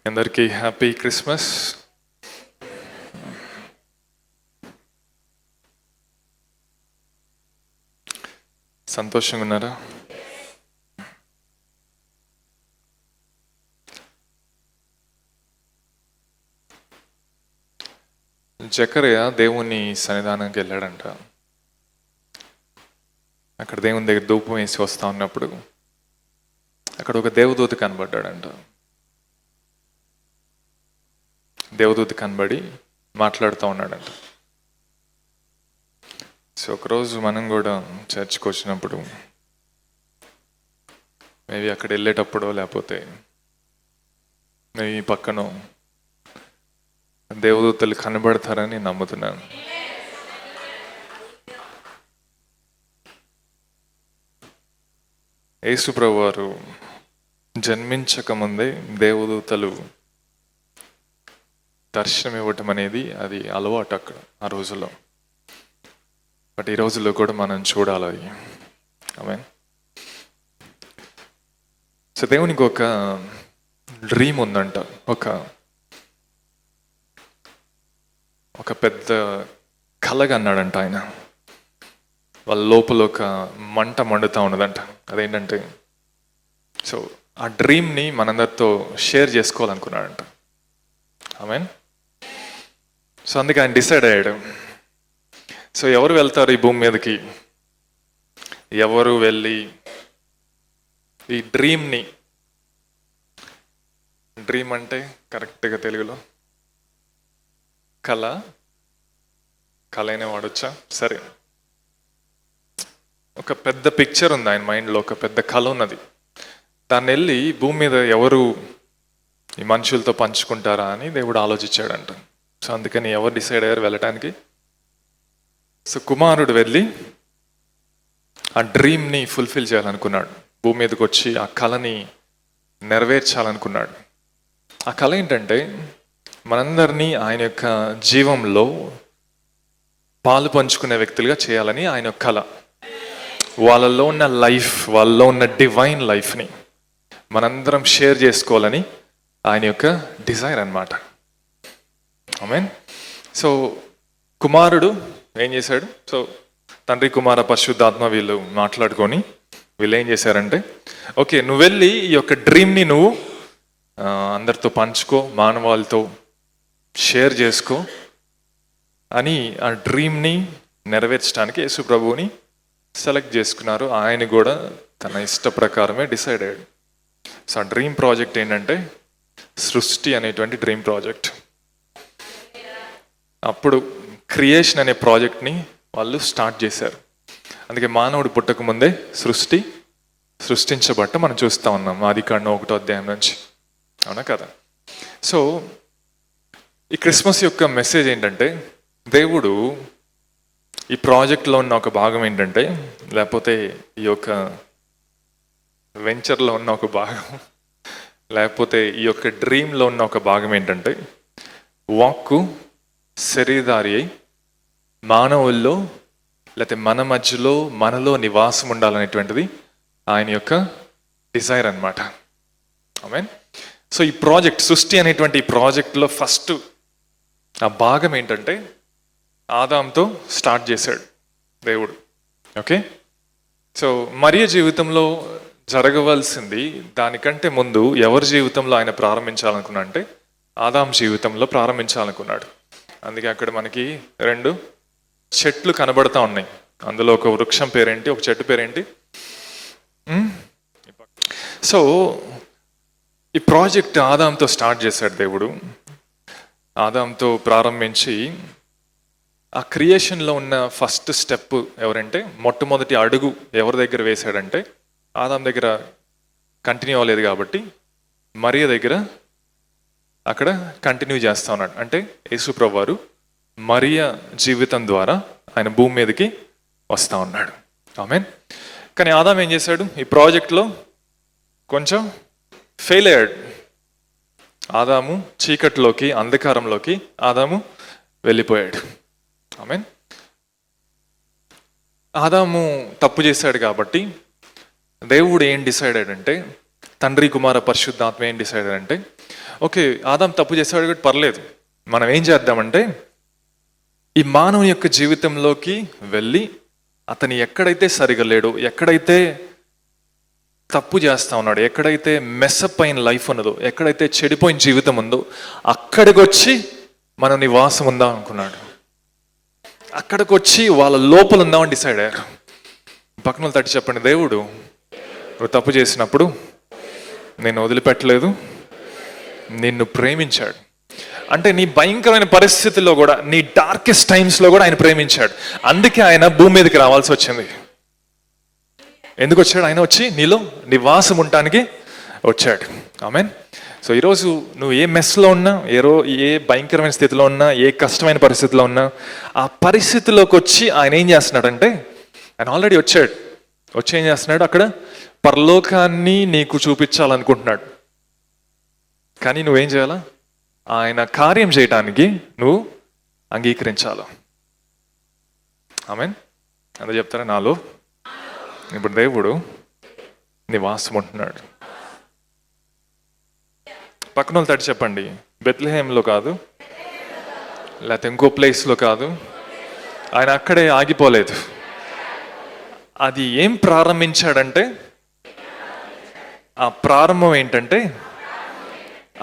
అందరికీ happy Christmas. సంతోషంగా ఉన్నారా? జకర్య దేవుని సన్నిధానానికి వెళ్ళాడంట. అక్కడ దేవుని దగ్గర ధూపం వేసి వస్తా ఉన్నప్పుడు అక్కడ ఒక దేవదూత కనబడ్డాడంట. దేవదూత కనబడి మాట్లాడుతూ ఉన్నాడంట. సో ఒకరోజు మనం కూడా చర్చ్కి వచ్చినప్పుడు మేబీ అక్కడ వెళ్ళేటప్పుడు లేకపోతే మేబీ పక్కన దేవదూతలు కనబడతారని నమ్ముతున్నాను. యేసుప్రభు వారు జన్మించక ముందే దేవదూతలు దర్శనం ఇవ్వటం అనేది అది అలవాటు అక్కడ ఆ రోజుల్లో. బట్ ఈ రోజుల్లో కూడా మనం చూడాలి అది. ఆమేన్. సో దేవునికి ఒక డ్రీమ్ ఉందంట. ఒక పెద్ద కలగా అన్నాడంట ఆయన. వాళ్ళ లోపల ఒక మంట మండుతూ ఉన్నదంట. అదేంటంటే సో ఆ డ్రీమ్ని మనందరితో షేర్ చేసుకోవాలనుకున్నాడంట. ఆమేన్. సో అందుకే ఆయన డిసైడ్ అయ్యాడు. సో ఎవరు వెళ్తారు ఈ భూమి మీదకి, ఎవరు వెళ్ళి ఈ డ్రీమ్ని, డ్రీమ్ అంటే కరెక్ట్గా తెలుగులో కళ అయినా వాడొచ్చా? సరే, ఒక పెద్ద పిక్చర్ ఉంది ఆయన మైండ్లో, ఒక పెద్ద కళ ఉన్నది. దాన్ని వెళ్ళి భూమి మీద ఎవరు ఈ మనుషులతో పంచుకుంటారా అని దేవుడు ఆలోచించాడంట. సో అందుకని ఎవరు డిసైడ్ అయ్యారు వెళ్ళటానికి? సో కుమారుడు వెళ్ళి ఆ డ్రీమ్ని ఫుల్ఫిల్ చేయాలనుకున్నాడు. భూమి మీదకి వచ్చి ఆ కళని నెరవేర్చాలనుకున్నాడు. ఆ కళ ఏంటంటే మనందరినీ ఆయన యొక్క జీవంలో పాలు పంచుకునే వ్యక్తులుగా చేయాలని ఆయన యొక్క కళ. వాళ్ళలో ఉన్న లైఫ్, వాళ్ళలో ఉన్న డివైన్ లైఫ్ని మనందరం షేర్ చేసుకోవాలని ఆయన యొక్క డిజైర్ అన్నమాట. ఆమేన్. సో కుమారుడు ఏం చేశాడు? సో తండ్రి, కుమార, పరిశుద్ధాత్మ వీళ్ళు మాట్లాడుకొని వీళ్ళు ఏం చేశారంటే, ఓకే నువ్వు వెళ్ళి ఈ యొక్క డ్రీమ్ని నువ్వు అందరితో పంచుకో, మానవాళితో షేర్ చేసుకో అని ఆ డ్రీమ్ని నెరవేర్చడానికి యేసు ప్రభువుని సెలెక్ట్ చేసుకున్నారు. ఆయన కూడా తన ఇష్ట ప్రకారమే డిసైడ్ అయ్యాడు. సో ఆ డ్రీమ్ ప్రాజెక్ట్ ఏంటంటే సృష్టి అనేటువంటి డ్రీమ్ ప్రాజెక్ట్. అప్పుడు క్రియేషన్ అనే ప్రాజెక్ట్ని వాళ్ళు స్టార్ట్ చేశారు. అందుకే మానవుడు పుట్టక ముందే సృష్టించబట్ట మనం చూస్తూ ఉన్నాం ఆదికాండం 1వ అధ్యాయం నుంచి. అవునా కదా? సో ఈ క్రిస్మస్ యొక్క మెసేజ్ ఏంటంటే దేవుడు ఈ ప్రాజెక్ట్లో ఉన్న ఒక భాగం ఏంటంటే, లేకపోతే ఈ యొక్క వెంచర్లో ఉన్న ఒక భాగం, లేకపోతే ఈ యొక్క డ్రీమ్లో ఉన్న ఒక భాగం ఏంటంటే వాక్కు శరీరధారి అయి మానవుల్లో లేకపోతే మన మధ్యలో మనలో నివాసం ఉండాలనేటువంటిది ఆయన యొక్క డిజైర్ అన్నమాట. ఆమేన్. సో ఈ ప్రాజెక్ట్, సృష్టి అనేటువంటి ఈ ప్రాజెక్ట్లో ఫస్ట్ ఆ భాగం ఏంటంటే ఆదాంతో స్టార్ట్ చేశాడు దేవుడు. ఓకే. సో మరియ జీవితంలో జరగవలసింది దానికంటే ముందు ఎవరి జీవితంలో ఆయన ప్రారంభించాలనుకున్నా అంటే ఆదాం జీవితంలో ప్రారంభించాలనుకున్నాడు. అందుకే అక్కడ మనకి 2 చెట్లు కనబడతా ఉన్నాయి. అందులో ఒక వృక్షం పేరేంటి, ఒక చెట్టు పేరేంటి? సో ఈ ప్రాజెక్ట్ ఆదాంతో స్టార్ట్ చేశాడు దేవుడు. ఆదాంతో ప్రారంభించి ఆ క్రియేషన్లో ఉన్న ఫస్ట్ స్టెప్ ఎవరంటే, మొట్టమొదటి అడుగు ఎవరి దగ్గర వేశాడంటే ఆదాం దగ్గర కంటిన్యూ అవ్వలేదు కాబట్టి మరియ దగ్గర అక్కడ కంటిన్యూ చేస్తా ఉన్నాడు. అంటే యేసు ప్రభువు వారు మరియ జీవితం ద్వారా ఆయన భూమి మీదకి వస్తూ ఉన్నాడు. ఆమేన్. కానీ ఆదాం ఏం చేశాడు? ఈ ప్రాజెక్ట్లో కొంచెం ఫెయిల్ అయ్యాడు. ఆదాము చీకట్లోకి, అంధకారంలోకి ఆదాము వెళ్ళిపోయాడు. ఆమేన్. ఆదాము తప్పు చేశాడు కాబట్టి దేవుడు ఏం డిసైడ్ అయ్యాడంటే తండ్రి కుమార పరిశుద్ధాత్మ ఏం డిసైడ్ అంటే, ఓకే ఆదాం తప్పు చేసేవాడు కూడా పర్లేదు, మనం ఏం చేద్దామంటే ఈ మానవుని యొక్క జీవితంలోకి వెళ్ళి అతని ఎక్కడైతే సరిగా లేడో, ఎక్కడైతే తప్పు చేస్తా ఉన్నాడు, ఎక్కడైతే మెస్సప్ అయిన లైఫ్ ఉన్నదో, ఎక్కడైతే చెడిపోయిన జీవితం ఉందో అక్కడికి వచ్చి మనం నివాసం ఉందాం అనుకున్నాడు. అక్కడికి వచ్చి వాళ్ళ లోపల ఉందామని డిసైడ్ అయ్యారు. పక్కన తట్టి చెప్పండి, దేవుడు నువ్వు తప్పు చేసినప్పుడు నేను వదిలిపెట్టలేదు, నిన్ను ప్రేమించాడు. అంటే నీ భయంకరమైన పరిస్థితుల్లో కూడా, నీ డార్కెస్ట్ టైమ్స్లో కూడా ఆయన ప్రేమించాడు. అందుకే ఆయన భూమి మీదకి రావాల్సి వచ్చింది. ఎందుకు వచ్చాడు? ఆయన వచ్చి నీలో నివాసం ఉండటానికి వచ్చాడు. ఆమేన్. సో ఈరోజు నువ్వు ఏ మెస్లో ఉన్నా, ఏ భయంకరమైన స్థితిలో ఉన్నా, ఏ కష్టమైన పరిస్థితిలో ఉన్నా, ఆ పరిస్థితిలోకి వచ్చి ఆయన ఏం చేస్తున్నాడంటే, ఆయన ఆల్రెడీ వచ్చాడు. వచ్చి ఏం చేస్తున్నాడు? అక్కడ పరలోకాన్ని నీకు చూపించాలనుకుంటున్నాడు. కానీ నువ్వేం చేయాలా? ఆయన కార్యం చేయటానికి నువ్వు అంగీకరించాలి. ఆమేన్. అంత చెప్తారా? నాలో ఇప్పుడు దేవుడు నివాసం ఉంటున్నాడు. పక్కన వాళ్ళు తట్టి చెప్పండి, బెత్లెహేంలో కాదు, లేకపోతే ఇంకో ప్లేస్లో కాదు, ఆయన అక్కడే ఆగిపోలేదు. అది ఏం ప్రారంభించాడంటే, ఆ ప్రారంభం ఏంటంటే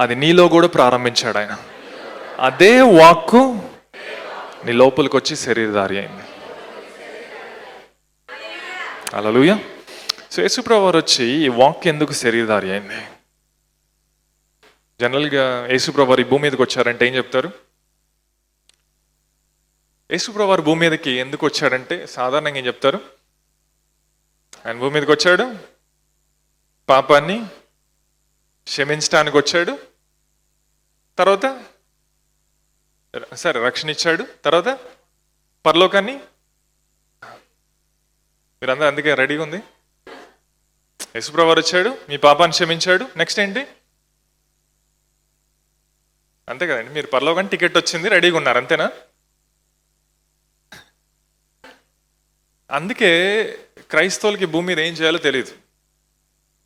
అది నీలో కూడా ప్రారంభించాడు ఆయన. అదే వాక్కు నీ లోపలికి వచ్చి శరీరధారి అయింది. హల్లెలూయా. సో యేసుప్రభు వారు వచ్చి ఈ వాక్ ఎందుకు శరీరధారి అయింది? జనరల్గా యేసుప్రభు వారు ఈ భూమి మీదకి వచ్చారంటే ఏం చెప్తారు? యేసుప్రభు వారు భూమి మీదకి ఎందుకు వచ్చాడంటే సాధారణంగా ఏం చెప్తారు? ఆయన భూమి మీదకి వచ్చాడు, పాపాన్ని క్షమించడానికి వచ్చాడు, తర్వాత సరే రక్షణ ఇచ్చాడు, తర్వాత పరలోకాన్ని. మీరందరూ అందుకే రెడీగా ఉంది. యేసుప్రభు వారు వచ్చాడు, మీ పాపాన్ని క్షమించాడు, నెక్స్ట్ ఏంటి? అంతే కదండి, మీరు పరలోకానికి టికెట్ వచ్చింది, రెడీగా ఉన్నారు, అంతేనా? అందుకే క్రైస్తవులకి భూమి మీద ఏం చేయాలో తెలియదు.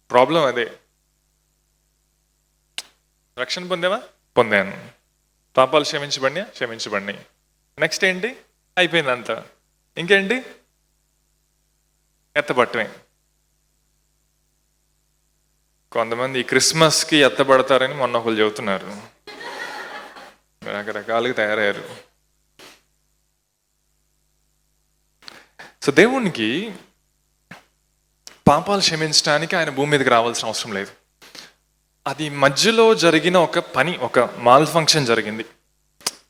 ప్రాబ్లం అదే. రక్షణ పొందేవా? పొందాను. పాపాలు క్షమించబడి నెక్స్ట్ ఏంటి? అయిపోయింది అంతా. ఇంకేంటి? ఎత్తబట్టమే. కొంతమంది ఈ క్రిస్మస్కి ఎత్తబడతారని మొన్న ఒకళ్ళు చెబుతున్నారు. రకరకాలుగా తయారయ్యారు. సో దేవునికి పాపాలు క్షమించడానికి ఆయన భూమి మీదకి రావాల్సిన అవసరం లేదు. అది మధ్యలో జరిగిన ఒక పని, ఒక మాల్ ఫంక్షన్ జరిగింది.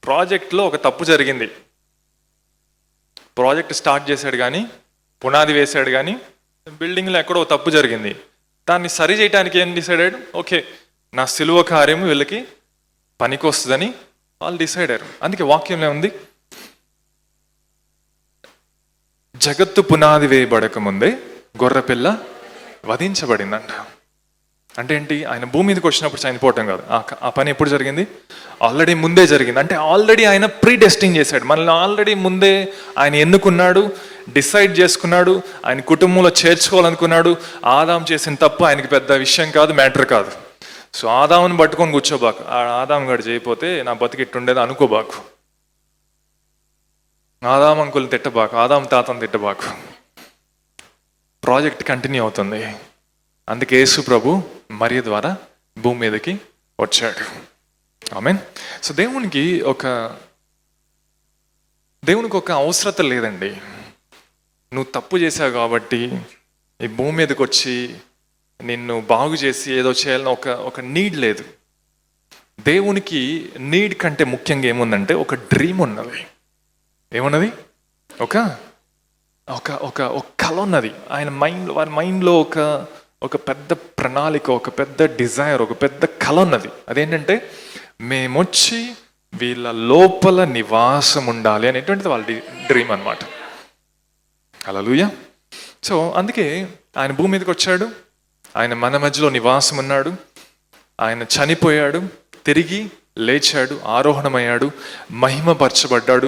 ప్రాజెక్ట్లో ఒక తప్పు జరిగింది. ప్రాజెక్ట్ స్టార్ట్ చేశాడు కానీ, పునాది వేశాడు కానీ, బిల్డింగ్లో ఎక్కడో తప్పు జరిగింది. దాన్ని సరి చేయడానికి ఏం డిసైడ్ అయ్యాడు? ఓకే, నా సిలువ కార్యము వీళ్ళకి పనికి వస్తుందని వాళ్ళు డిసైడ్ అయ్యారు. అందుకే వాక్యంలో ఉంది, జగత్తు పునాది వేయబడక ముందే గొర్రెపిల్ల వధించబడిందంట. అంటే ఏంటి? ఆయన భూమి మీదకి వచ్చినప్పుడు చనిపోవటం కాదు. ఆ పని ఎప్పుడు జరిగింది? ఆల్రెడీ ముందే జరిగింది. అంటే ఆల్రెడీ ఆయన ప్రీ డెస్టిన్ చేశాడు. మనల్ని ఆల్రెడీ ముందే ఆయన ఎన్నుకున్నాడు, డిసైడ్ చేసుకున్నాడు, ఆయన కుటుంబంలో చేర్చుకోవాలనుకున్నాడు. ఆదాం చేసిన తప్పు ఆయనకి పెద్ద విషయం కాదు, మ్యాటర్ కాదు. సో ఆదాముని పట్టుకొని కూర్చోబాకు, ఆదాం గడు చేయకపోతే నా బతికిట్టుండేది అనుకోబాకు, ఆదాం అంకుల్ని తిట్టబాకు, ఆదాం తాతను తిట్టబాకు. ప్రాజెక్ట్ కంటిన్యూ అవుతుంది. అందుకే యేసు ప్రభు మరియ ద్వారా భూమి మీదకి వచ్చాడు. ఆమేన్. సో దేవునికి ఒక అవసరత లేదండి. నువ్వు తప్పు చేశావు కాబట్టి ఈ భూమి మీదకి వచ్చి నిన్ను బాగు చేసి ఏదో చేయాలని ఒక నీడ్ లేదు. దేవునికి నీడ్ కంటే ముఖ్యంగా ఏముందంటే ఒక డ్రీమ్ ఉన్నది. ఏమున్నది? ఒక కళ ఉన్నది. వారి మైండ్లో ఒక పెద్ద ప్రణాళిక, ఒక పెద్ద డిజైర్, ఒక పెద్ద కళ ఉన్నది. అదేంటంటే మేమొచ్చి వీళ్ళ లోపల నివాసం ఉండాలి అనేటువంటిది వాళ్ళ డ్రీమ్ అన్నమాట. హల్లెలూయా. సో అందుకే ఆయన భూమి మీదకి వచ్చాడు, ఆయన మన మధ్యలో నివాసం ఉన్నాడు, ఆయన చనిపోయాడు, తిరిగి లేచాడు, ఆరోహణమయ్యాడు, మహిమపరచబడ్డాడు.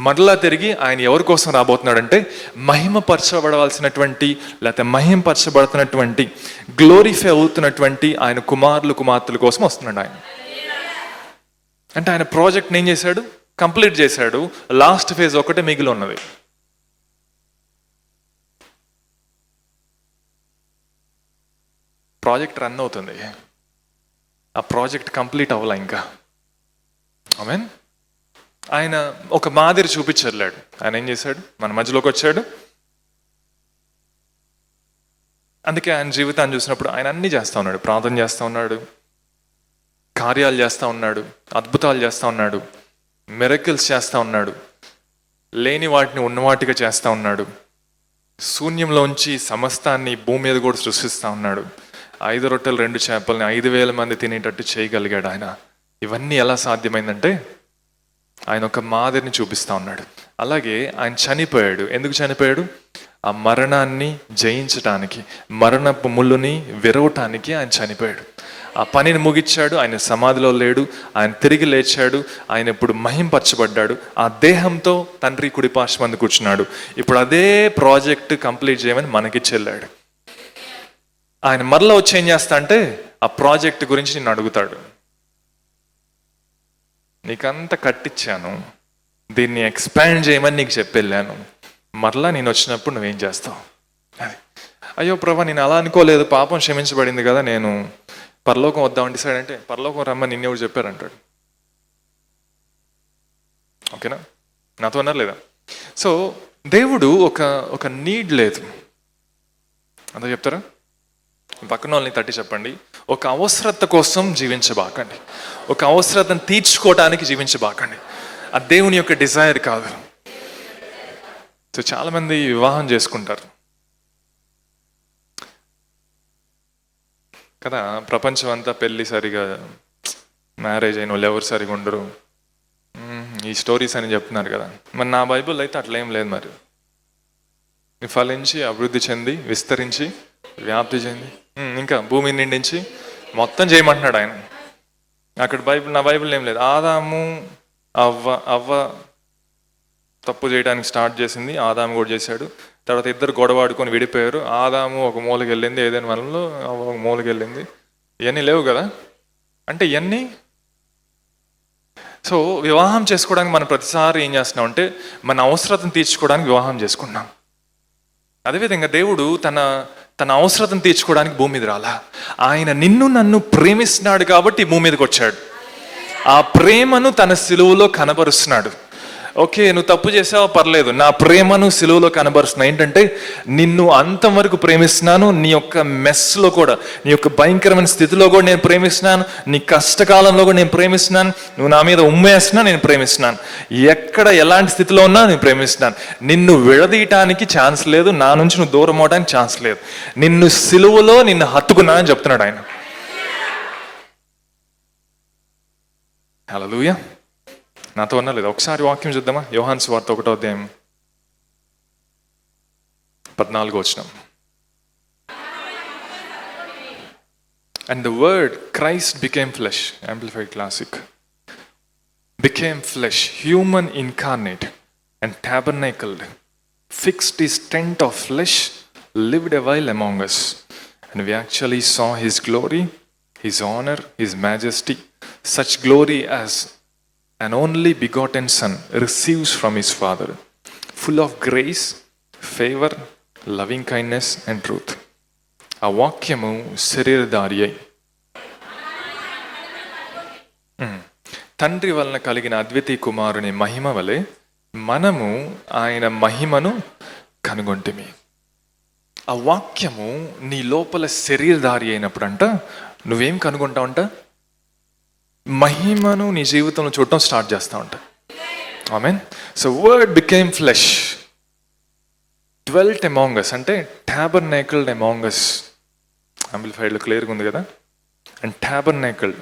మరలా తిరిగి ఆయన ఎవరి కోసం రాబోతున్నాడంటే మహిమపరచబడవలసినటువంటి లేకపోతే మహిమపరచబడుతున్నటువంటి గ్లోరిఫై అవుతున్నటువంటి ఆయన కుమారులు కుమార్తెల కోసం వస్తున్నాడు ఆయన. అంటే ఆయన ప్రాజెక్ట్ని ఏం చేశాడు? కంప్లీట్ చేశాడు. లాస్ట్ ఫేజ్ ఒకటే మిగిలి ఉన్నది. ప్రాజెక్ట్ రన్ అవుతుంది, ఆ ప్రాజెక్ట్ కంప్లీట్ అవ్వాల ఇంకా. ఆమేన్. ఆయన ఒక మాదిరి చూపించలేడు. ఆయన ఏం చేశాడు? మన మధ్యలోకి వచ్చాడు. అందుకే ఆయన జీవితాన్ని చూసినప్పుడు ఆయన అన్నీ చేస్తూ ఉన్నాడు. ప్రార్థన చేస్తూ ఉన్నాడు, కార్యాలు చేస్తూ ఉన్నాడు, అద్భుతాలు చేస్తూ ఉన్నాడు, మిరకిల్స్ చేస్తూ ఉన్నాడు, లేని వాటిని ఉన్నవాటిగా చేస్తూ ఉన్నాడు, శూన్యంలోంచి సమస్తాన్ని భూమి మీద కూడా సృష్టిస్తూ ఉన్నాడు. 5 రొట్టెలు 2 చేపల్ని 5,000 మంది తినేటట్టు చేయగలిగాడు ఆయన. ఇవన్నీ ఎలా సాధ్యమైందంటే ఆయన ఒక మాదిరిని చూపిస్తూ ఉన్నాడు. అలాగే ఆయన చనిపోయాడు. ఎందుకు చనిపోయాడు? ఆ మరణాన్ని జయించటానికి, మరణపు ముళ్ళుని విరవటానికి ఆయన చనిపోయాడు. ఆ పనిని ముగించాడు. ఆయన సమాధిలో లేడు, ఆయన తిరిగి లేచాడు. ఆయన ఇప్పుడు మహింపరచబడ్డాడు. ఆ దేహంతో తండ్రి కుడి పార్శ్వమందు కూర్చున్నాడు. ఇప్పుడు అదే ప్రాజెక్ట్ కంప్లీట్ చేయమని మనకి చెల్లాడు. ఆయన మరలా వచ్చి ఏం చేస్తా అంటే ఆ ప్రాజెక్ట్ గురించి నిన్ను అడుగుతాడు. నీకంతా కట్టించాను, దీన్ని ఎక్స్పాండ్ చేయమని నీకు చెప్పెళ్ళాను, మరలా నేను వచ్చినప్పుడు నువ్వేం చేస్తావు? అది అయ్యో ప్రభా, నేను అలా అనుకోలేదు, పాపం క్షమించబడింది కదా, నేను పరలోకం వద్దామని డిసైడ్ అంటే పరలోకం రమ్మని నిన్నెవరు చెప్పారంటాడు. ఓకేనా? నాతో అన్నారు లేదా? సో దేవుడు ఒక నీడ్ లేదు అంతా చెప్తారా? పక్కన వాళ్ళని తట్టి చెప్పండి, ఒక అవసరత కోసం జీవించబాకండి, ఒక అవసరతను తీర్చుకోవడానికి జీవించబాకండి. ఆ దేవుని యొక్క డిజైర్ కాదు. సో చాలామంది వివాహం చేసుకుంటారు కదా, ప్రపంచం అంతా పెళ్ళి సరిగా మ్యారేజ్ అయిన వాళ్ళు ఎవరు సరిగా ఉండరు, ఈ స్టోరీస్ అని చెప్తున్నారు కదా. మరి నా బైబుల్ అయితే అట్లా ఏం లేదు. మరి ఫలించి అభివృద్ధి చెంది విస్తరించి వ్యాప్తి చెంది ఇంకా భూమి నిండించి మొత్తం చేయమంటున్నాడు ఆయన. అక్కడ నా బైబిల్ ఏం లేదు. ఆదాము అవ్వ తప్పు చేయడానికి స్టార్ట్ చేసింది, ఆదాము కూడా చేశాడు. తర్వాత ఇద్దరు గొడవాడుకొని విడిపోయారు. ఆదాము ఒక మూలకి వెళ్ళింది, ఏదైనా వనంలో అవ్వ ఒక మూలకి వెళ్ళింది. ఇవన్నీ లేవు కదా. అంటే ఇవన్నీ సో వివాహం చేసుకోవడానికి మనం ప్రతిసారి ఏం చేస్తున్నాం అంటే మన అవసరతను తీర్చుకోవడానికి వివాహం చేసుకున్నాం. అదేవిధంగా దేవుడు తన అవసరతను తీర్చుకోవడానికి భూమి మీద రాలా. ఆయన నిన్ను నన్ను ప్రేమిస్తున్నాడు కాబట్టి భూమి మీదకి వచ్చాడు. ఆ ప్రేమను తన సిలువలో కనబరుస్తున్నాడు. ఓకే, నువ్వు తప్పు చేసావో పర్లేదు, నా ప్రేమను సిలువలో కనబరుస్తున్నా. ఏంటంటే నిన్ను అంతవరకు ప్రేమిస్తున్నాను, నీ యొక్క మెస్లో కూడా, నీ యొక్క భయంకరమైన స్థితిలో కూడా నేను ప్రేమిస్తున్నాను, నీ కష్టకాలంలో కూడా నేను ప్రేమిస్తున్నాను, నువ్వు నా మీద ఉమ్మేస్తున్నా నేను ప్రేమిస్తున్నాను, ఎక్కడ ఎలాంటి స్థితిలో ఉన్నా నేను ప్రేమిస్తున్నాను. నిన్ను విడదీయటానికి ఛాన్స్ లేదు, నా నుంచి నువ్వు దూరం అవడానికి ఛాన్స్ లేదు. నిన్ను సిలువలో నిన్ను హత్తుకున్నా అని చెప్తున్నాడు ఆయన. హల్లెలూయా. నాతో అన్నా లేదా? ఒకసారి వాక్యం చూద్దామా? యోహాను సువార్త 1వ అధ్యాయం 14వ వచనం. And the word Christ became flesh, Amplified Classic, became flesh, human incarnate, and tabernacled, fixed his tent of flesh, lived a while among us, and we actually saw his glory, his honor, his majesty, such glory as an only begotten son receives from his father, full of grace, favor, loving kindness and truth. ఆ వాక్యము శరీరధారి అయి తండ్రి వలన కలిగిన అద్వితీయ కుమారుని మహిమ వలె మనము ఆయన మహిమను కనుగొంటిమి. ఆ వాక్యము నీ లోపల శరీరధారి అయినప్పుడంట నువ్వేం కనుగొంటావంట? మహిమను నీ జీవితంలో చూడటం స్టార్ట్ చేస్తూ ఉంటా. Amen. So word became flesh, dwelt among us, అంటే టాబర్నాకిల్డ్ అమాంగ్ us. ఆంప్లిఫైడ్లో క్లియర్గా ఉంది కదా. And tabernacled,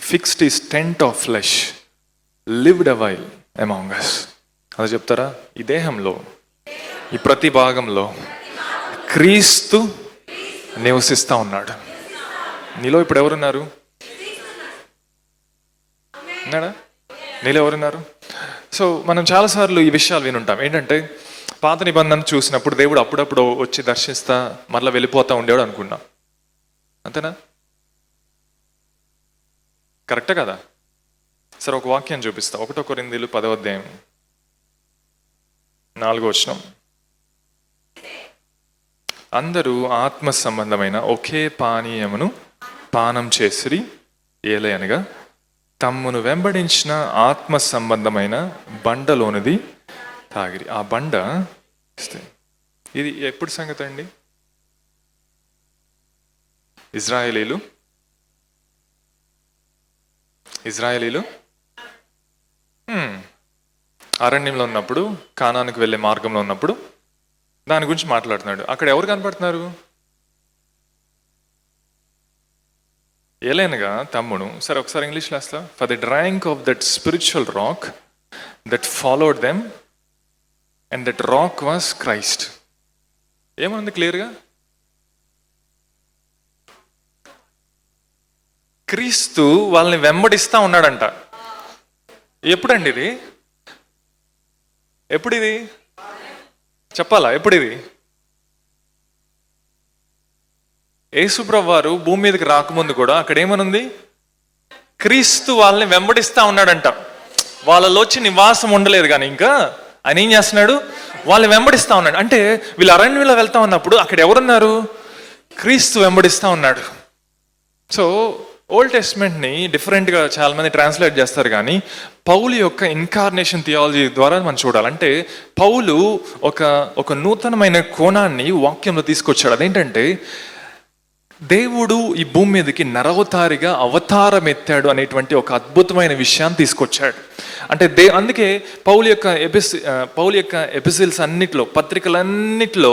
fixed his tent of flesh, lived a while among us. అలా చెప్తారా? ఈ దేహంలో, ఈ ప్రతి భాగంలో క్రీస్తు నివసిస్తూ ఉన్నాడు. నీలో ఇప్పుడు ఎవరున్నారు? ఉన్నాడా? నీళ్ళు ఎవరున్నారు? సో మనం చాలాసార్లు ఈ విషయాలు వినుంటాం. ఏంటంటే పాత నిబంధన చూసినప్పుడు దేవుడు అప్పుడప్పుడు వచ్చి దర్శిస్తా మరలా వెళ్ళిపోతా ఉండేవాడు అనుకున్నాం. అంతేనా? కరెక్టే కదా? సరే, ఒక వాక్యం చూపిస్తా. 1 కొరింథీయులు 10వ అధ్యాయం 4వ వచనం. అందరూ ఆత్మ సంబంధమైన ఒకే పానీయమును పానం చేసిరి, ఏలయనగా తమ్మును వెంబడించిన ఆత్మ సంబంధమైన బండలోనిది తాగిరి. ఆ బండ ఇది ఎప్పుడు సంగతి అండి? ఇజ్రాయేలీలు అరణ్యంలో ఉన్నప్పుడు, కానానికి వెళ్ళే మార్గంలో ఉన్నప్పుడు దాని గురించి మాట్లాడుతున్నాడు. అక్కడ ఎవరు కనపడుతున్నారు? ఏలైనగా తమ్ముడు. సరే, ఒకసారి ఇంగ్లీష్లో వేస్తా. For the drawing of that spiritual rock that followed them and that rock was Christ. ఏమనుంది క్లియర్గా? క్రీస్తు వాళ్ళని వెంబడిస్తా ఉన్నాడంట. ఎప్పుడండి ఇది? ఎప్పుడిది చెప్పాలా? ఎప్పుడిది? యేసుప్రభువు వారు భూమి మీదకి రాకముందు కూడా అక్కడ ఏమనుంది? క్రీస్తు వాళ్ళని వెంబడిస్తా ఉన్నాడంట. వాళ్ళలో వచ్చి నివాసం ఉండలేదు, కానీ ఇంకా ఆయన ఏం చేస్తున్నాడు? వాళ్ళని వెంబడిస్తా ఉన్నాడు. అంటే వీళ్ళు అరణ్యంలో వెళ్తా ఉన్నప్పుడు అక్కడ ఎవరున్నారు? క్రీస్తు వెంబడిస్తా ఉన్నాడు. సో ఓల్డ్ టెస్ట్మెంట్ని డిఫరెంట్గా చాలామంది ట్రాన్స్లేట్ చేస్తారు, కానీ పౌలు యొక్క ఇన్కార్నేషన్ థియాలజీ ద్వారా మనం చూడాలంటే పౌలు ఒక నూతనమైన కోణాన్ని వాక్యంలో తీసుకొచ్చాడు. అదేంటంటే దేవుడు ఈ భూమి మీదకి నరవతారిగా అవతారం ఎత్తాడు అనేటువంటి ఒక అద్భుతమైన విషయాన్ని తీసుకొచ్చాడు. అంటే అందుకే పౌలు యొక్క ఎపిసిల్స్ అన్నిట్లో, పత్రికలన్నిట్లో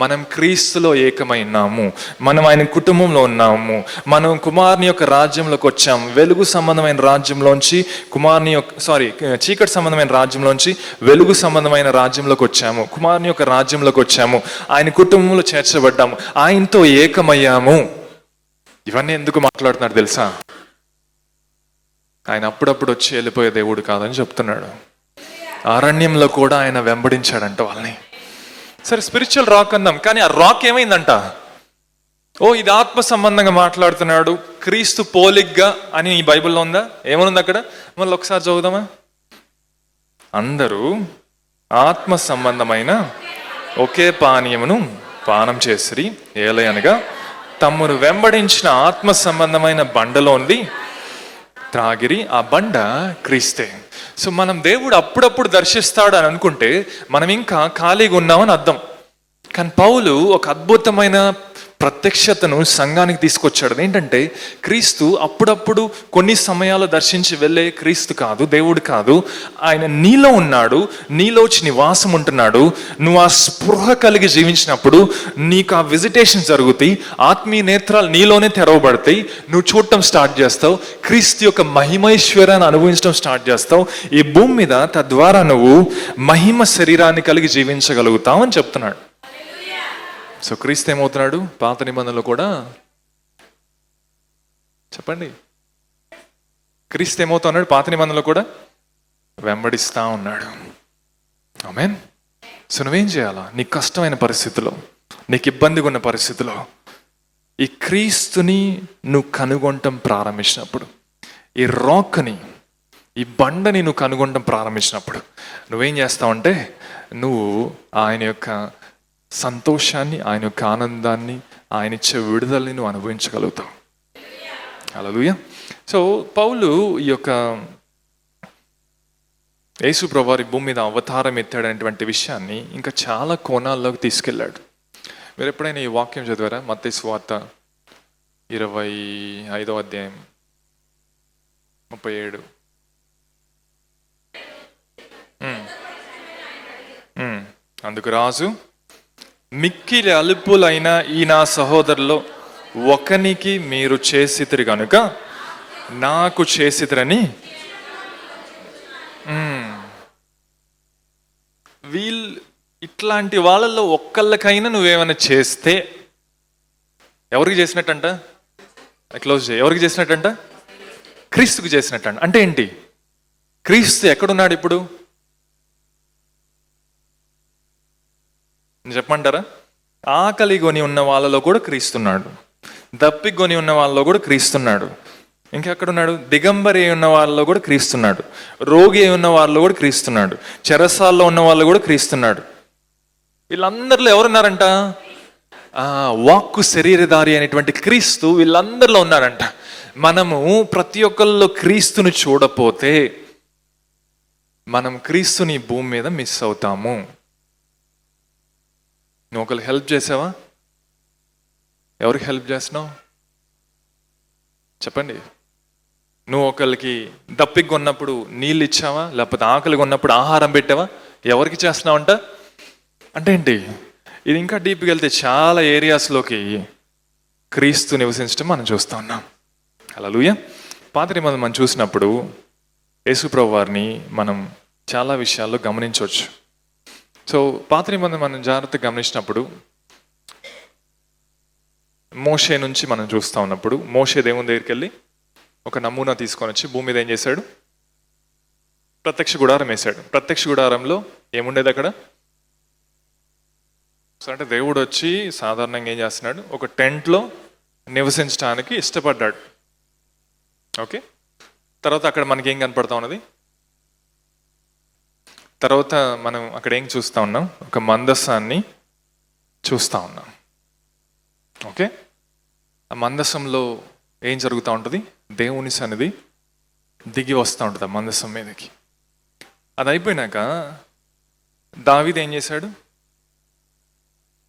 మనం క్రీస్తులో ఏకమైనాము, మనం ఆయన కుటుంబంలో ఉన్నాము, మనం కుమారుని యొక్క రాజ్యంలోకి వచ్చాము, వెలుగు సంబంధమైన రాజ్యంలోంచి చీకటి సంబంధమైన రాజ్యంలోంచి వెలుగు సంబంధమైన రాజ్యంలోకి వచ్చాము, కుమారుని యొక్క రాజ్యంలోకి వచ్చాము, ఆయన కుటుంబంలో చేర్చబడ్డాము, ఆయనతో ఏకమయ్యాము. ఇవన్నీ ఎందుకు మాట్లాడుతున్నాడు తెలుసా? ఆయన అప్పుడప్పుడు వచ్చి వెళ్ళిపోయే దేవుడు కాదని చెప్తున్నాడు. అరణ్యంలో కూడా ఆయన వెంబడించాడంట వాళ్ళని. సరే, స్పిరిచువల్ రాక్ అందాం, కానీ ఆ రాక్ ఏమైందంట? ఇది ఆత్మ సంబంధంగా మాట్లాడుతున్నాడు, క్రీస్తు పోలిగ్గా అని ఈ బైబిల్లో ఉందా? ఏమనుంది అక్కడ? మళ్ళీ ఒకసారి చదువుదామా? అందరూ ఆత్మ సంబంధమైన ఒకే పానీయమును పానం చేసిరి, ఏలయనగా తమ్మును వెంబడించిన ఆత్మ సంబంధమైన బండలోంది త్రాగిరి. ఆ బండ క్రీస్తే. సో మనం దేవుడు అప్పుడప్పుడు దర్శిస్తాడు అని అనుకుంటే మనం ఇంకా ఖాళీగా ఉన్నామని అర్థం. కానీ పౌలు ఒక అద్భుతమైన ప్రత్యక్షతను సంఘానికి తీసుకొచ్చాడు. ఏంటంటే క్రీస్తు అప్పుడప్పుడు కొన్ని సమయాలు దర్శించి వెళ్ళే క్రీస్తు కాదు, దేవుడు కాదు. ఆయన నీలో ఉన్నాడు, నీలో వచ్చి నివాసం ఉంటున్నాడు. నువ్వు ఆ స్పృహ కలిగి జీవించినప్పుడు నీకు ఆ విజిటేషన్ జరుగుతాయి, ఆత్మీయ నేత్రాలు నీలోనే తెరవబడతాయి, నువ్వు చూడటం స్టార్ట్ చేస్తావు, క్రీస్తు యొక్క మహిమైశ్వర్యాన్ని అనుభవించడం స్టార్ట్ చేస్తావు. ఈ భూమి మీద తద్వారా నువ్వు మహిమ శరీరాన్ని కలిగి జీవించగలుగుతావు అని చెప్తున్నాడు. సో క్రీస్తు ఏమవుతున్నాడు? పాత నిబంధనలో కూడా చెప్పండి, క్రీస్తు ఏమవుతున్నాడు? పాత నిబంధనలో కూడా వెంబడిస్తా ఉన్నాడు. ఆమేన్. సో నువ్వేం చేయాలా? నీకు కష్టమైన పరిస్థితిలో, నీకు ఇబ్బందిగా ఉన్న పరిస్థితిలో ఈ క్రీస్తుని నువ్వు కనుగొనటం ప్రారంభించినప్పుడు, ఈ రాక్ని, ఈ బండని నువ్వు కనుగొనటం ప్రారంభించినప్పుడు నువ్వేం చేస్తావంటే నువ్వు ఆయన యొక్క సంతోషాన్ని, ఆయన యొక్క ఆనందాన్ని, ఆయన ఇచ్చే విడుదలని నువ్వు అనుభవించగలుగుతావు. హల్లెలూయా. సో పౌలు ఈ యొక్క యేసు ప్రభువారి భూమి మీద అవతారం ఎత్తాడనేటువంటి విషయాన్ని ఇంకా చాలా కోణాల్లోకి తీసుకెళ్ళాడు. మీరు ఎప్పుడైనా ఈ వాక్యం చదివారా? మత్తయి సువార్త 25వ అధ్యాయం 37. అందుకు రాజు, మిక్కిలి అల్పులైన ఈ నా సహోదరులో ఒకనికి మీరు చేసితిరి కనుక నాకు చేసితిరని. ఇట్లాంటి వాళ్ళల్లో ఒక్కళ్ళకైనా నువ్వేమైనా చేస్తే ఎవరికి చేసినట్టంట? క్లోజ్ చేయి. ఎవరికి చేసినట్టంట? క్రీస్తుకు చేసినట్టంట. అంటే ఏంటి? క్రీస్తు ఎక్కడున్నాడు ఇప్పుడు? చెప్పమంటారా? ఆకలి కొని ఉన్న వాళ్ళలో కూడా క్రీస్తున్నాడు, దప్పి కొని ఉన్న వాళ్ళలో కూడా క్రీస్తున్నాడు. ఇంకెక్కడున్నాడు? దిగంబరి అయి ఉన్న వాళ్ళలో కూడా క్రీస్తున్నాడు, రోగి అయి ఉన్న వాళ్ళలో కూడా క్రీస్తున్నాడు, చెరసాల్లో ఉన్న వాళ్ళు కూడా క్రీస్తున్నాడు. వీళ్ళందరిలో ఎవరున్నారంట? వాక్కు శరీరధారి అనేటువంటి క్రీస్తు వీళ్ళందరిలో ఉన్నారంట. మనము ప్రతి ఒక్కరిలో క్రీస్తుని చూడపోతే మనం క్రీస్తుని భూమి మీద మిస్ అవుతాము. నువ్వు ఒకరికి హెల్ప్ చేసావా? ఎవరికి హెల్ప్ చేస్తున్నావు చెప్పండి? నువ్వు ఒకరికి దప్పికి కొన్నప్పుడు నీళ్ళు ఇచ్చావా? లేకపోతే ఆకలిగా ఉన్నప్పుడు ఆహారం పెట్టావా? ఎవరికి చేస్తున్నావంట? అంటే ఏంటి? ఇది ఇంకా డీప్గా వెళ్తే చాలా ఏరియాస్లోకి క్రీస్తు నివసించడం మనం చూస్తూ ఉన్నాం. హల్లెలూయా. పాత నిబంధన మనం చూసినప్పుడు యేసుప్రభు వారిని మనం చాలా విషయాల్లో గమనించవచ్చు. సో పాత నిబంధన మనం జాగ్రత్తగా గమనించినప్పుడు మోషే నుంచి మనం చూస్తూ ఉన్నప్పుడు, మోషే దేవుని దగ్గరికి వెళ్ళి ఒక నమూనా తీసుకొని వచ్చి భూమి మీద ఏం చేశాడు? ప్రత్యక్ష గుడారం వేశాడు. ప్రత్యక్ష గుడారంలో ఏముండేది అక్కడ? సో అంటే దేవుడు వచ్చి సాధారణంగా ఏం చేస్తున్నాడు? ఒక టెంట్లో నివసించడానికి ఇష్టపడ్డాడు. ఓకే, తర్వాత అక్కడ మనకి ఏం కనపడతా ఉన్నది? తర్వాత మనం అక్కడ ఏం చూస్తూ ఉన్నాం? ఒక మందస్సాన్ని చూస్తూ ఉన్నాం. ఓకే, ఆ మందస్సంలో ఏం జరుగుతూ ఉంటుంది? దేవుని సన్నిధి దిగి వస్తూ ఉంటుంది ఆ మందస్సం మీదకి. అది అయిపోయినాక దావీదు ఏం చేశాడు?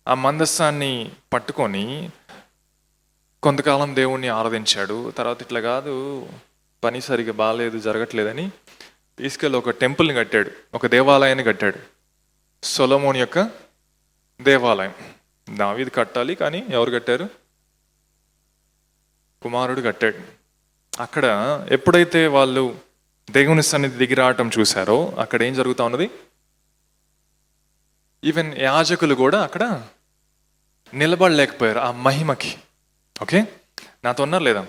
ఆ మందస్సాన్ని పట్టుకొని కొంతకాలం దేవుణ్ణి ఆరాధించాడు. తర్వాత ఇట్లా కాదు, పని సరిగా బాగాలేదు, జరగట్లేదని తీసుకెళ్ళి ఒక టెంపుల్ని కట్టాడు, ఒక దేవాలయాన్ని కట్టాడు. సొలొమోను యొక్క దేవాలయం. దావీదు కట్టాలి, కానీ ఎవరు కట్టారు? కుమారుడు కట్టాడు. అక్కడ ఎప్పుడైతే వాళ్ళు దేవుని సన్నిధి దిగి రావటం చూశారో అక్కడ ఏం జరుగుతూ ఉన్నది? ఈవెన్ యాజకులు కూడా అక్కడ నిలబడలేకపోయారు ఆ మహిమకి. ఓకే, నాతో ఉన్నారు లేదా?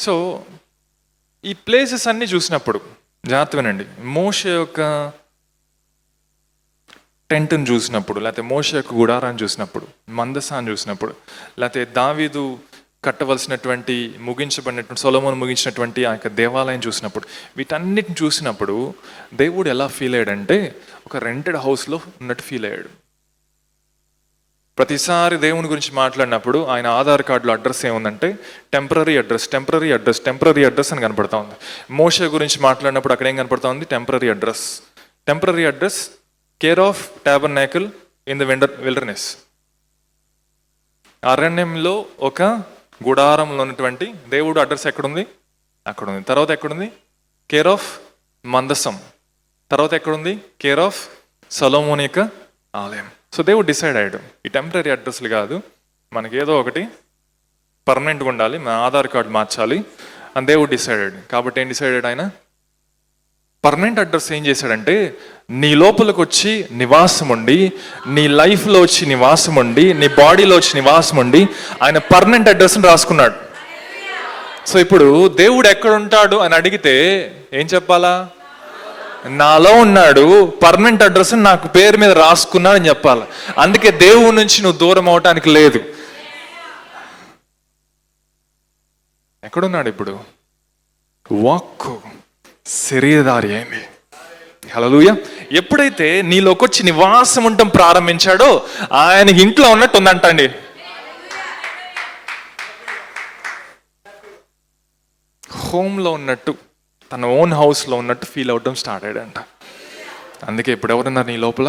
సో ఈ ప్లేసెస్ అన్నీ చూసినప్పుడు జాగ్రత్త వినండి. మోషే యొక్క టెంట్ని చూసినప్పుడు, లేకపోతే మోషే యొక్క గుడారాన్ని చూసినప్పుడు, మందసాన్ని చూసినప్పుడు, లేకపోతే దావీదు కట్టవలసినటువంటి ముగించబడినటువంటి సొలొమోను ముగించినటువంటి ఆ యొక్క దేవాలయం చూసినప్పుడు, వీటన్నిటిని చూసినప్పుడు దేవుడు ఎలా ఫీల్ అయ్యాడంటే ఒక రెంటెడ్ హౌస్లో ఉన్నట్టు ఫీల్ అయ్యాడు. ప్రతిసారి దేవుని గురించి మాట్లాడినప్పుడు ఆయన ఆధార్ కార్డులో అడ్రస్ ఏముందంటే temporary address, temporary address, temporary address అని కనపడతా ఉంది. మోషే గురించి మాట్లాడినప్పుడు అక్కడ ఏం కనపడతా ఉంది? Temporary address. Temporary address, care of tabernacle in the wilderness. అరణ్యంలో ఒక గుడారంలో ఉన్నటువంటి దేవుడు అడ్రస్ ఎక్కడుంది? అక్కడ ఉంది. తర్వాత ఎక్కడుంది? కేర్ ఆఫ్ మందసం. తర్వాత ఎక్కడుంది? కేర్ ఆఫ్ సొలొమోను యొక్క ఆలయం. సో దేవుడు డిసైడ్ అయ్యాడు, ఈ టెంపరీ అడ్రస్లు కాదు, మనకి ఏదో ఒకటి పర్మనెంట్గా ఉండాలి, మన ఆధార్ కార్డు మార్చాలి అని దేవుడు డిసైడ్ అయ్యాడు. కాబట్టి ఏం డిసైడ్ అయ్యాడు? ఆయన పర్మనెంట్ అడ్రస్ ఏం చేశాడంటే నీ లోపలికి వచ్చి నివాసం ఉండి, నీ లైఫ్లో వచ్చి నివాసం ఉండి, నీ బాడీలో వచ్చి నివాసం ఉండి ఆయన పర్మనెంట్ అడ్రస్ని రాసుకున్నాడు. సో ఇప్పుడు దేవుడు ఎక్కడ ఉంటాడు అని అడిగితే ఏం చెప్పాలా? నాలో ఉన్నాడు, పర్మనెంట్ అడ్రస్ నాకు పేరు మీద రాసుకున్నాడు అని చెప్పాలి. అందుకే దేవుడి నుంచి నువ్వు దూరం అవటానికి లేదు. ఎక్కడున్నాడు ఇప్పుడు? వాక్కు శరీరధారి అయింది. హల్లెలూయా. ఎప్పుడైతే నీలోకి వచ్చి నివాసం ఉండటం ప్రారంభించాడో ఆయనకి ఇంట్లో ఉన్నట్టు ఉందంటండి. హోమ్లో ఉన్నట్టు, తన ఓన్ హౌస్లో ఉన్నట్టు ఫీల్ అవడం స్టార్ట్ అయ్యాడంట. అందుకే ఇప్పుడు ఎవరున్నారు నీ లోపల?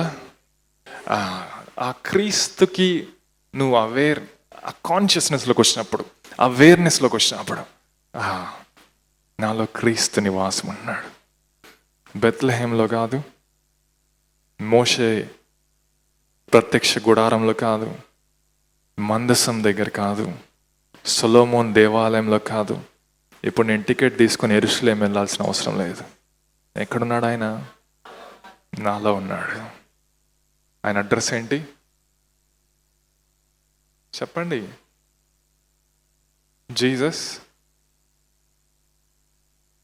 ఆ క్రీస్తుకి నువ్వు ఆ కాన్షియస్నెస్లోకి వచ్చినప్పుడు, అవేర్నెస్లోకి వచ్చినప్పుడు నాలో క్రీస్తు నివాసం ఉన్నాడు. బెత్లెహేంలో కాదు, మోషే ప్రత్యక్ష గుడారంలో కాదు, మందసం దగ్గర కాదు, సొలొమోన్ దేవాలయంలో కాదు. ఇప్పుడు నేను టికెట్ తీసుకొని యెరూషలేం వెళ్ళాల్సిన అవసరం లేదు. ఎక్కడున్నాడు ఆయన? నాలో ఉన్నాడు. ఆయన అడ్రస్ ఏంటి చెప్పండి? జీసస్.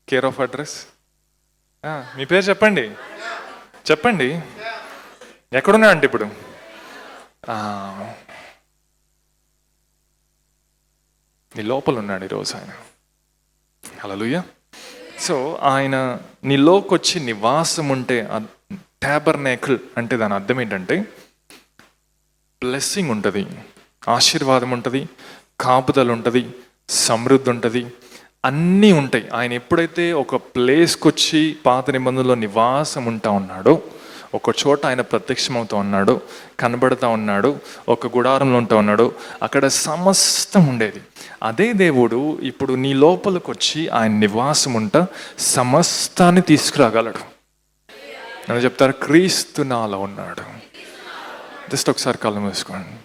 కేర్ ఆఫ్ అడ్రస్ మీ పేరు చెప్పండి, చెప్పండి. ఎక్కడున్నా అంటే ఇప్పుడు నీ లోపల ఉన్నాడు ఈరోజు ఆయన. హల్లెలూయా. సో ఆయన నీలోకి వచ్చి నివాసం ఉంటే, ట్యాబర్నేకిల్ అంటే దాని అర్థం ఏంటంటే బ్లెస్సింగ్ ఉంటుంది, ఆశీర్వాదం ఉంటుంది, కాపుదల ఉంటుంది, సమృద్ధి ఉంటుంది, అన్నీ ఉంటాయి. ఆయన ఎప్పుడైతే ఒక ప్లేస్కి వచ్చి పాత నిబంధనలో నివాసం ఉంటా ఉన్నాడో, ఒక చోట ఆయన ప్రత్యక్షమవుతూ ఉన్నాడు, కనబడుతూ ఉన్నాడు, ఒక గుడారంలో ఉంటా ఉన్నాడు, అక్కడ సమస్తం ఉండేది. అదే దేవుడు ఇప్పుడు నీ లోపలికి వచ్చి ఆయన నివాసం ఉంటా సమస్తాన్ని తీసుకురాగలడు. అని చెప్తారు, క్రీస్తు నాలో ఉన్నాడు. జస్ట్ ఒకసారి కళ్ళు మూసుకోండి.